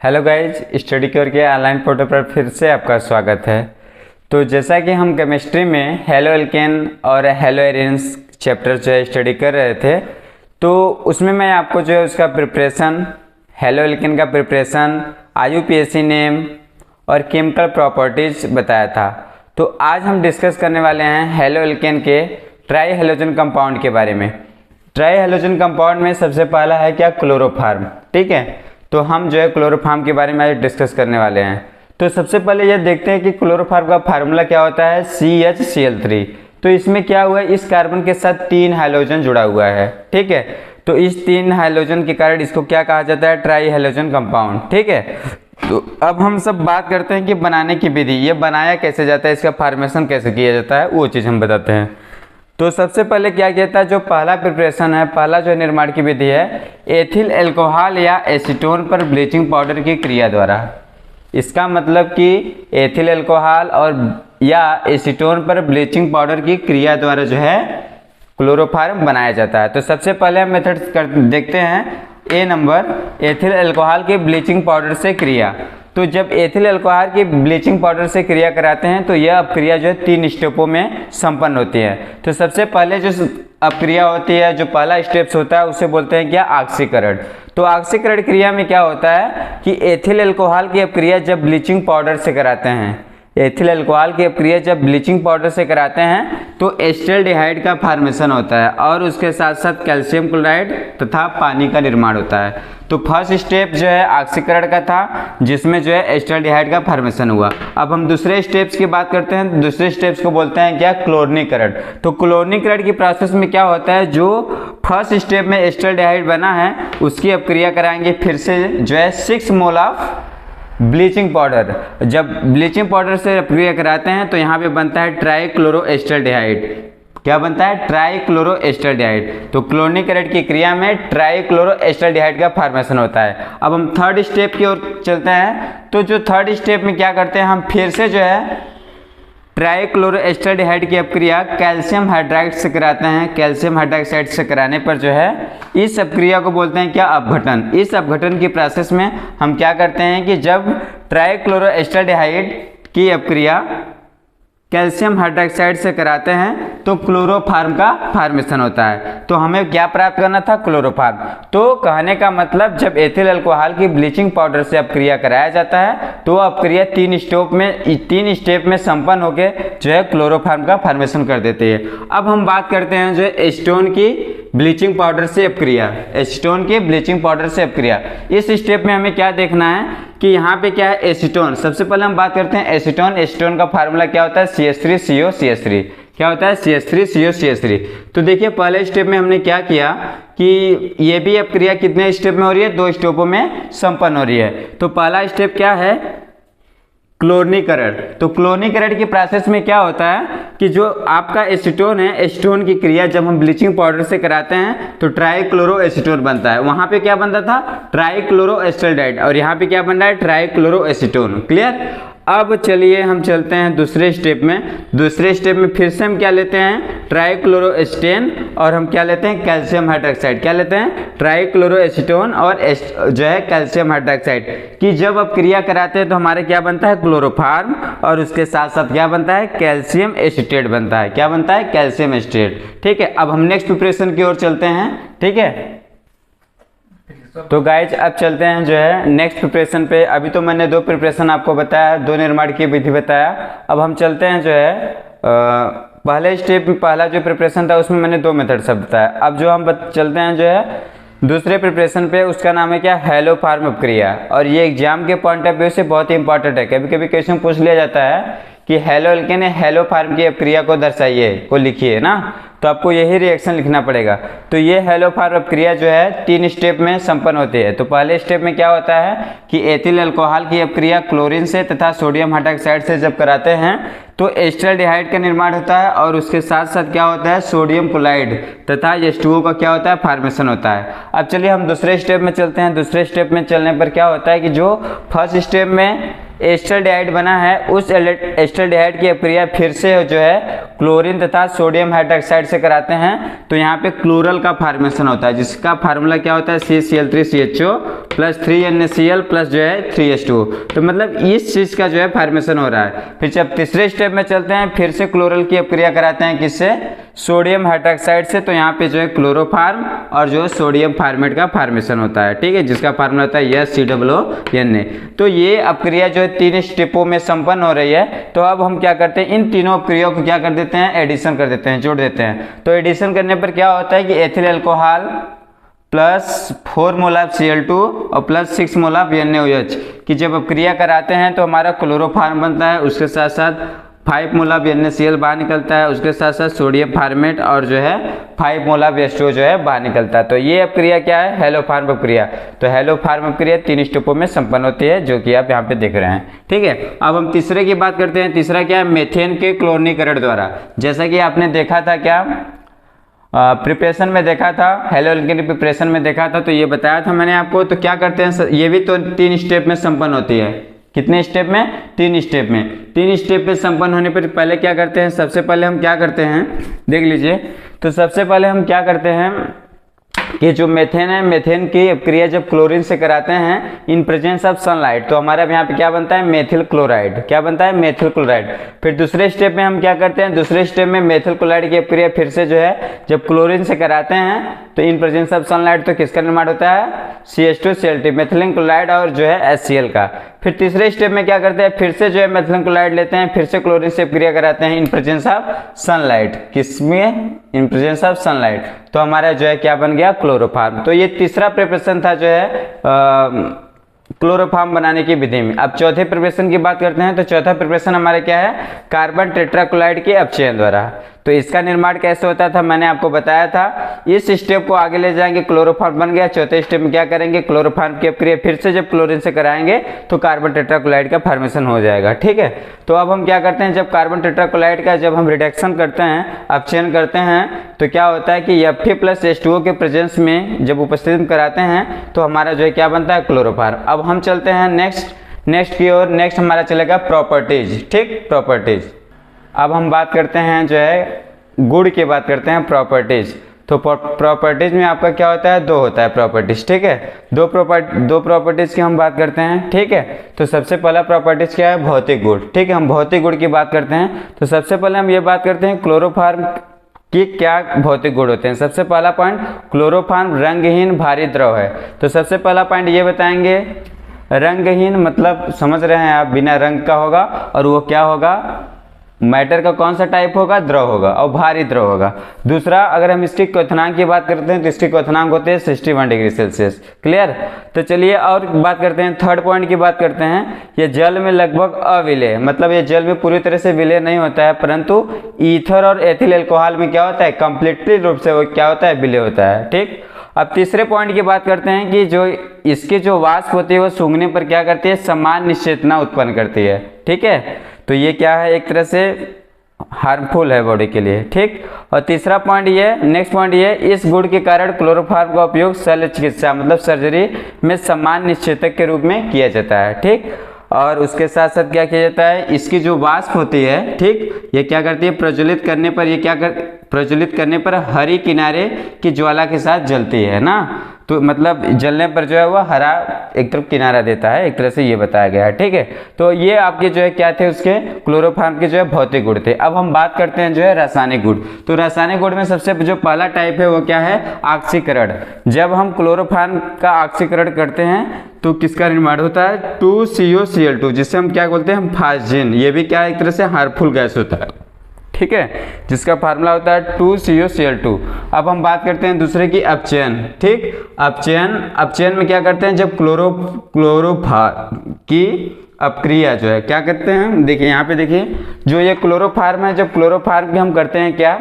Hello guys, study cure के online portal पर फिर से आपका स्वागत है। तो जैसा कि हम केमिस्ट्री में हेलो एल्केन और हेलो एरेन्स चैप्टर जो है स्टडी कर रहे थे, तो उसमें मैं आपको जो है उसका प्रिपरेशन, हेलो एल्केन का प्रिपरेशन, IUPAC नेम और केमिकल प्रॉपर्टीज बताया था। तो आज हम डिस्कस करने वाले हैं हेलो एल्केन के ट्राई हेलोजन कंपाउंड के बारे में। ट्राई हेलोजन कंपाउंड में सबसे पहला है क्या, क्लोरोफार्म। ठीक है, तो हम जो है क्लोरोफार्म के बारे में आज डिस्कस करने वाले हैं। तो सबसे पहले ये देखते हैं कि क्लोरोफार्म का फार्मूला क्या होता है, CHCl3। तो इसमें क्या हुआ है, इस कार्बन के साथ 3 हाइड्रोजन जुड़ा हुआ है। ठीक है, तो इस 3 हाइड्रोजन के कारण इसको क्या कहा जाता है, ट्राई हेलोजन कंपाउंड। ठीक है, तो अब हम सब बात करते हैं कि बनाने की विधि, ये बनाया कैसे जाता है, इसका फॉर्मेशन कैसे किया जाता है, वो चीज़ हम बताते हैं। तो सबसे पहले क्या किया था, जो पहला प्रिपरेशन है, पहला जो निर्माण की विधि है, एथिल अल्कोहल या एसीटोन पर ब्लीचिंग पाउडर की क्रिया द्वारा। इसका मतलब कि एथिल अल्कोहल और या एसीटोन पर ब्लीचिंग पाउडर की क्रिया द्वारा जो है क्लोरोफार्म बनाया जाता है। तो सबसे पहले हम मेथड देखते हैं। ए नंबर, एथिल अल्कोहल के ब्लीचिंग पाउडर से क्रिया। तो जब एथिल अल्कोहल की ब्लीचिंग पाउडर से क्रिया कराते हैं तो यह अपक्रिया जो है 3 स्टेपों में संपन्न होती है। तो सबसे पहले जो अपक्रिया होती है, जो पहला स्टेप्स होता है, उसे बोलते हैं क्या, ऑक्सीकरण। तो ऑक्सीकरण क्रिया में क्या होता है कि एथिल अल्कोहल की अपक्रिया जब ब्लीचिंग पाउडर से कराते हैं, एथिल अल्कोहल की अपक्रिया जब ब्लीचिंग पाउडर से कराते हैं तो एस्टल्डिहाइड का फॉर्मेशन होता है और उसके साथ साथ कैल्शियम क्लोराइड तथा पानी का निर्माण होता है। तो फर्स्ट स्टेप जो है ऑक्सीकरण का था, जिसमें जो है एस्टल्डिहाइड का फॉर्मेशन हुआ। अब हम दूसरे स्टेप्स की बात करते हैं। दूसरे स्टेप्स को बोलते हैं क्या, क्लोरीनीकरण। तो क्लोरीनीकरण की प्रोसेस में क्या होता है, जो फर्स्ट स्टेप में एस्टल्डिहाइड बना है उसकी अपक्रिया कराएंगे फिर से जो है 6 मोल ऑफ ब्लीचिंग पाउडर। जब ब्लीचिंग पाउडर से अपक्रिया कराते हैं तो यहाँ पे बनता है ट्राईक्लोरोएस्टल्डिहाइड। क्या बनता है, ट्राईक्लोरोएस्टल्डिहाइड। तो क्लोरीनीकरण की क्रिया में ट्राईक्लोरोएस्टल्डिहाइड का फॉर्मेशन होता है। अब हम थर्ड स्टेप की ओर चलते हैं। तो जो थर्ड स्टेप में क्या करते हैं, हम फिर से जो है ट्राईक्लोरोएस्टल्डिहाइड की अपक्रिया कैल्शियम हाइड्राइड से कराते हैं। कैल्शियम हाइड्रोक्साइड से कराने पर जो है इस अपक्रिया को बोलते हैं क्या, अपघटन। इस अपघटन की प्रोसेस में हम क्या करते हैं कि जब ट्राईक्लोरोएस्टल्डिहाइड की अपक्रिया कैल्शियम हाइड्रोक्साइड से कराते हैं तो क्लोरोफार्म का फॉर्मेशन होता है। तो हमें क्या प्राप्त करना था, क्लोरोफार्म। तो कहने का मतलब जब एथिल अल्कोहल की ब्लीचिंग पाउडर से अपक्रिया कराया जाता है तो अपक्रिया 3 स्टेप में संपन्न होकर जो है क्लोरोफार्म का फॉर्मेशन कर देती है। अब हम बात करते हैं जो एसीटोन की ब्लीचिंग पाउडर से अपक्रिया। एसीटोन की ब्लीचिंग पाउडर से अपक्रिया, इस स्टेप में हमें क्या देखना है कि यहाँ पे क्या है, एसीटोन। सबसे पहले हम बात करते हैं एसीटोन। एसीटोन का फार्मूला क्या होता है, CH3COCH3। क्या होता है, CH3COCH3। तो देखिए पहले स्टेप में हमने क्या किया कि ये भी अपक्रिया कितने स्टेप में हो रही है, 2 स्टेपों में संपन्न हो रही है। तो पहला स्टेप क्या है, क्लोरीनीकरण। तो क्लोरीनीकरण की प्रोसेस में क्या होता है कि जो आपका एसीटोन है, एसीटोन की क्रिया जब हम ब्लीचिंग पाउडर से कराते हैं तो ट्राईक्लोरोएसीटोन बनता है। वहां पे क्या बनता था, ट्राईक्लोरोएस्टल्डिहाइड, और यहाँ पे क्या बन रहा है, ट्राईक्लोरोएसीटोन। क्लियर। अब चलिए हम चलते हैं दूसरे स्टेप में। दूसरे स्टेप में फिर से हम क्या लेते हैं, ट्राईक्लोरोएस्टेन, और हम क्या लेते हैं, कैल्शियम हाइड्रोक्साइड। क्या लेते हैं, ट्राईक्लोरोएसीटोन और जो है कैल्शियम हाइड्रोक्साइड की जब अब क्रिया कराते हैं तो हमारे क्या बनता है, क्लोरोफार्म, और उसके साथ साथ क्या बनता है, कैल्शियम एसीटेट बनता है। क्या बनता है, कैल्शियम एसीटेट। ठीक है, अब हम नेक्स्ट प्रिपरेशन की ओर चलते हैं। ठीक है, तो गाइज अब चलते हैं जो है नेक्स्ट प्रिपरेशन पे। अभी तो मैंने 2 प्रिपरेशन आपको बताया, 2 निर्माण की विधि बताया। अब हम चलते हैं जो है पहले स्टेप में, पहला जो प्रिपरेशन था उसमें मैंने 2 मेथड सब बताया। अब जो हम चलते हैं जो है दूसरे प्रिपरेशन पे, उसका नाम है क्या, हेलोफार्म अपक्रिया। और ये एग्जाम के पॉइंट ऑफ व्यू से बहुत ही इंपॉर्टेंट है। कभी कभी क्वेश्चन पूछ लिया जाता है कि हेलो एल्केन हेलोफार्म की अपक्रिया को दर्शाइए, को लिखिए ना, तो आपको यही रिएक्शन लिखना पड़ेगा। तो ये हेलोफार्म अपक्रिया जो है 3 स्टेप में संपन्न होती है। तो पहले स्टेप में क्या होता है कि एथिल अल्कोहल की अपक्रिया क्लोरीन से तथा सोडियम हाइड्रोक्साइड से जब कराते हैं तो एस्टल्डिहाइड का निर्माण होता है, और उसके साथ साथ क्या होता है, सोडियम क्लोराइड तथा H2O का क्या होता है, फॉर्मेशन होता है। अब चलिए हम दूसरे स्टेप में चलते हैं। दूसरे स्टेप में चलने पर क्या होता है कि जो फर्स्ट स्टेप में एस्टल्डिहाइड बना है, उस एस्टल्डिहाइड की अपक्रिया फिर से जो है क्लोरीन तथा सोडियम हाइड्रोक्साइड से कराते हैं तो यहाँ पे क्लोरल का फॉर्मेशन होता है, जिसका फार्मूला क्या होता है CCl3CHO प्लस 3NaCl प्लस जो है 3H2O। तो मतलब इस चीज का जो है फॉर्मेशन हो रहा है। फिर जब तीसरे स्टेप में चलते हैं, फिर से क्लोरल की अपक्रिया कराते हैं किससे, सोडियम हाइड्रोक्साइड से। तो यहाँ पे जो है क्लोरोफार्म और जो है सोडियम फार्मेट का फॉर्मेशन होता है, ठीक है, जिसका फार्मूला होता है COONA। तो ये अपक्रिया जो है 3 स्टेपों में संपन्न हो रही है। तो अब हम क्या करते हैं, इन तीनों अपक्रियाओं को क्या कर देते हैं, एडिशन कर देते हैं, जोड़ देते हैं। तो एडिशन करने पर क्या होता है कि ethyl alcohol plus 4 mole of Cl2 और प्लस 6 मोल ऑफ NaOH की जब अपक्रिया कराते हैं तो हमारा क्लोरोफार्म बनता है, उसके साथ साथ 5 मोल ऑफ NaCl बाहर निकलता है, उसके साथ साथ सोडियम फार्मेट और जो है 5 मोल ऑफ H2O जो है बाहर निकलता है। तो ये अपक्रिया क्या है, हेलोफार्म अपक्रिया। तो हेलोफार्म अपक्रिया 3 स्टेपों में संपन्न होती है, जो कि आप यहाँ पे देख रहे हैं, ठीक है। अब हम तीसरे की बात करते हैं। तीसरा क्या है, मेथेन के क्लोरीनीकरण द्वारा। जैसा कि आपने देखा था क्या, प्रिपरेशन में देखा था, हेलो एल्केन प्रिपरेशन में देखा था, तो ये बताया था मैंने आपको। तो क्या करते हैं, ये भी तो 3 स्टेप में संपन्न होती है। कितने स्टेप में, 3 स्टेप में। 3 स्टेप में संपन्न होने पर पहले क्या करते हैं, सबसे पहले हम क्या करते हैं, देख लीजिए। तो सबसे पहले हम क्या करते हैं कि जो मेथेन है, मेथेन की अपक्रिया जब क्लोरीन से कराते हैं इन प्रेजेंस ऑफ सनलाइट, तो हमारे यहाँ पे क्या बनता है, मेथिल क्लोराइड। क्या बनता है, मेथिल क्लोराइड। फिर दूसरे स्टेप में हम क्या करते हैं, दूसरे स्टेप में मेथिल क्लोराइड की अपक्रिया फिर से जो है जब क्लोरीन से कराते हैं तो इन प्रेजेंस ऑफ सनलाइट तो किसका निर्माण होता है, CH2Cl2 मेथिलीन क्लोराइड और जो है HCl का। फिर तीसरे स्टेप में क्या करते हैं, फिर से जो है मेथिलीन क्लोराइड लेते हैं, फिर से क्लोरीन से अपक्रिया कराते हैं इन प्रेजेंस ऑफ सनलाइट। किसमें, इन प्रेजेंस ऑफ सनलाइट। तो हमारा जो है क्या बन गया, क्लोरोफार्म। तो ये तीसरा प्रिपरेशन था जो है क्लोरोफार्म बनाने की विधि में। अब चौथे प्रिपरेशन की बात करते हैं। तो चौथा प्रिपरेशन हमारा क्या है, कार्बन टेट्राक्लोराइड के अपचयन द्वारा। तो इसका निर्माण कैसे होता था मैंने आपको बताया था। इस स्टेप को आगे ले जाएंगे, क्लोरोफार्म बन गया। चौथे स्टेप में क्या करेंगे, क्लोरोफार्म की अपक्रिया फिर से जब क्लोरीन से कराएंगे तो कार्बन टेट्राक्लोराइड का फॉर्मेशन हो जाएगा, ठीक है। तो अब हम क्या करते हैं, जब कार्बन टेट्राक्लोराइड का जब हम रिडक्शन करते हैं, अपचयन करते हैं, तो क्या होता है कि Fe+H2O के प्रेजेंस में जब उपस्थित कराते हैं तो हमारा जो है क्या बनता है, क्लोरोफार्म। अब हम चलते हैं नेक्स्ट की ओर। नेक्स्ट हमारा चलेगा प्रॉपर्टीज, ठीक, प्रॉपर्टीज। अब हम बात करते हैं जो है गुण की बात करते हैं, प्रॉपर्टीज। तो प्रॉपर्टीज में आपका क्या होता है, 2 होता है प्रॉपर्टीज, ठीक है। दो प्रॉपर्टीज की हम बात करते हैं, ठीक है। तो सबसे पहला प्रॉपर्टीज क्या है, भौतिक गुण, ठीक है। हम भौतिक गुण की बात करते हैं। तो सबसे पहले हम ये बात करते हैं क्लोरोफार्म कि क्या भौतिक गुण होते हैं। सबसे पहला पॉइंट, क्लोरोफार्म रंगहीन भारी द्रव है। तो सबसे पहला पॉइंट ये बताएंगे, रंगहीन मतलब समझ रहे हैं आप, बिना रंग का होगा, और वो क्या होगा, मैटर का कौन सा टाइप होगा, द्रव होगा, और भारी द्रव होगा। दूसरा, अगर हम इसकी क्वथनांक की बात करते हैं तो इसकी क्वथनांक होते हैं 61 डिग्री सेल्सियस, क्लियर। तो चलिए और बात करते हैं, थर्ड पॉइंट की बात करते हैं। ये जल में लगभग अविलेय, मतलब ये जल में पूरी तरह से विलय नहीं होता है, परंतु ईथर और एथिल अल्कोहल में क्या होता है, कंप्लीटली रूप से वो क्या होता है, विलय होता है, ठीक। अब तीसरे पॉइंट की बात करते हैं कि जो इसकी जो वाष्प होती है वो सूंघने पर क्या करती है, समान निश्चेतना उत्पन्न करती है, ठीक है। तो ये क्या है, एक तरह से हार्मफुल है बॉडी के लिए, ठीक। और तीसरा पॉइंट ये, नेक्स्ट पॉइंट ये, इस गुण के कारण क्लोरोफार्म का उपयोग शल्य चिकित्सा मतलब सर्जरी में समान निश्चेतक के रूप में किया जाता है, ठीक। और उसके साथ साथ क्या किया जाता है, इसकी जो वाष्प होती है, ठीक, ये क्या करती है, प्रज्वलित करने पर ये क्या प्रज्वलित करने पर हरी किनारे की ज्वाला के साथ जलती है ना। तो मतलब जलने पर जो है वो हरा एक तरफ किनारा देता है, एक तरह से ये बताया गया है, ठीक है। तो ये आपके जो है क्या थे, उसके क्लोरोफार्म के जो है भौतिक गुण थे। अब हम बात करते हैं जो है रासायनिक गुण। तो रासायनिक गुण में सबसे जो पहला टाइप है वो क्या है, ऑक्सीकरण। जब हम क्लोरोफार्म का ऑक्सीकरण करते हैं तो किसका निर्माण होता है, 2COCl2, जिससे हम क्या बोलते हैं, फास्जिन। ये भी क्या है, एक तरह से हार्मफुल गैस होता है, ठीक है, जिसका फार्मूला होता है 2COCl2। अब हम बात करते हैं दूसरे की अपचयन, ठीक। अपचयन में क्या करते हैं, जब क्लोरोफार्म की अपक्रिया जो है क्या करते हैं, देखिए यहाँ पे देखिए, जो ये क्लोरोफार्म है, जब क्लोरोफार्म की हम करते हैं क्या,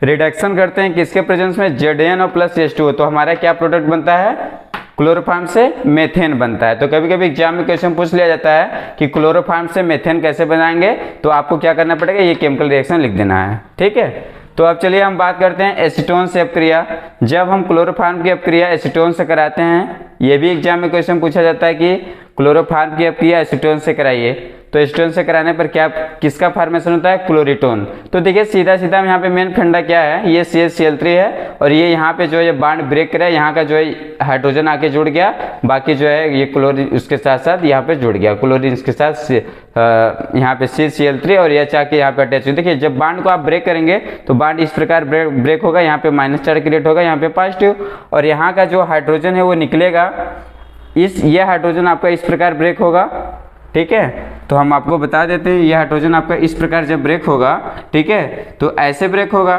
रिडक्शन करते हैं किसके प्रेजेंस में, ZN और प्लस H2O। तो हमारा क्या प्रोडक्ट बनता है, क्लोरोफार्म से मेथेन बनता है। तो कभी कभी एग्जाम में क्वेश्चन पूछ लिया जाता है कि क्लोरोफार्म से मेथेन कैसे बनाएंगे, तो आपको क्या करना पड़ेगा, ये केमिकल रिएक्शन लिख देना है, ठीक है। तो अब चलिए हम बात करते हैं एसीटोन से अपक्रिया। जब हम क्लोरोफॉर्म की अपक्रिया एसीटोन से कराते हैं, ये भी एग्जाम में क्वेश्चन पूछा जाता है कि क्लोरोफॉर्म की अपक्रिया एसीटोन से कराइए, तो एसीटोन से कराने पर क्या किसका फॉर्मेशन होता है? क्लोरीटोन। तो देखिए सीधा सीधा यहाँ पे मेन फंडा क्या है, ये CH-Cl3 है और ये यहाँ पे जो है बॉन्ड ब्रेक करा है, यहाँ का जो है हाइड्रोजन आके जुड़ गया, बाकी जो है ये क्लोरीन उसके साथ साथ यहाँ पे जुड़ गया, क्लोरीन इसके साथ यहाँ पे CH-Cl3 और H आके यहाँ पे अटैच हुई। देखिए जब बॉन्ड को आप ब्रेक करेंगे तो बॉन्ड इस प्रकार ब्रेक होगा, यहाँ पे माइनस चार्ज क्रिएट होगा, यहाँ पे पॉजिटिव, और यहाँ का जो हाइड्रोजन है वो निकलेगा, ये हाइड्रोजन आपका इस प्रकार ब्रेक होगा, ठीक है। तो हम आपको बता देते हैं, ये हाइड्रोजन आपका इस प्रकार जब ब्रेक होगा, ठीक है, तो ऐसे ब्रेक होगा,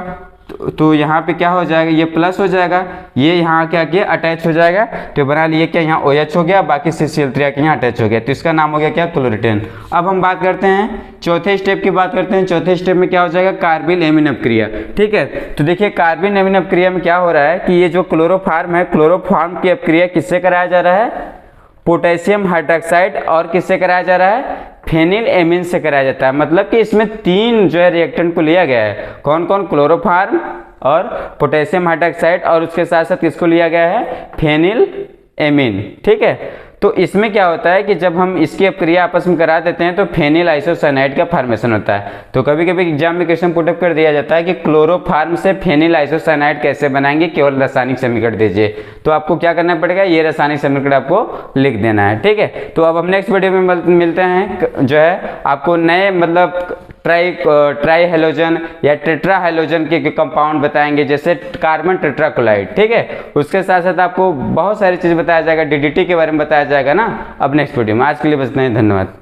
तो यहाँ पे क्या हो जाएगा, ये प्लस हो जाएगा, ये यहाँ क्या किया अटैच हो जाएगा, तो बना लिए क्या यहाँ OH हो गया, बाकी CH-Cl3 के यहाँ अटैच हो गया, तो इसका नाम हो गया क्या? क्लोरीटेन। अब हम बात करते हैं चौथे स्टेप की बात करते हैं। चौथे स्टेप में क्या हो जाएगा? कार्बिल एमीन अपक्रिया, ठीक है। तो देखिए कार्बिल एमीन अपक्रिया में क्या हो रहा है कि ये जो क्लोरोफॉर्म है, क्लोरोफॉर्म की अपक्रिया किससे कराया जा रहा है? पोटेशियम हाइड्रोक्साइड और किससे कराया जा रहा है? फेनिल एमीन से कराया जाता है। मतलब कि इसमें 3 जो है रिएक्टेंट को लिया गया है, कौन कौन? क्लोरोफॉर्म और पोटेशियम हाइड्रोक्साइड और उसके साथ साथ किसको लिया गया है? फेनिल एमीन, ठीक है। तो इसमें क्या होता है कि जब हम इसकी अपक्रिया आपस में करा देते हैं तो फेनिल आइसोसाइनाइड का फॉर्मेशन होता है। तो कभी कभी एग्जाम में क्वेश्चन पुटअप कर दिया जाता है कि क्लोरोफॉर्म से फेनिल आइसोसाइनाइड कैसे बनाएंगे, केवल रासायनिक समीकरण दीजिए। तो आपको क्या करना पड़ेगा? ये रासायनिक समीकरण आपको लिख देना है, ठीक है। तो अब हम नेक्स्ट वीडियो में मिलते हैं, जो है आपको नए मतलब ट्राई हेलोजन या टेट्रा हेलोजन के कंपाउंड बताएंगे, जैसे कार्बन टेट्राक्लोराइड, ठीक है। उसके साथ साथ आपको बहुत सारी चीज़ बताया जाएगा, DDT के बारे में बताया जाएगा ना अब नेक्स्ट वीडियो में। आज के लिए बस इतना ही, धन्यवाद।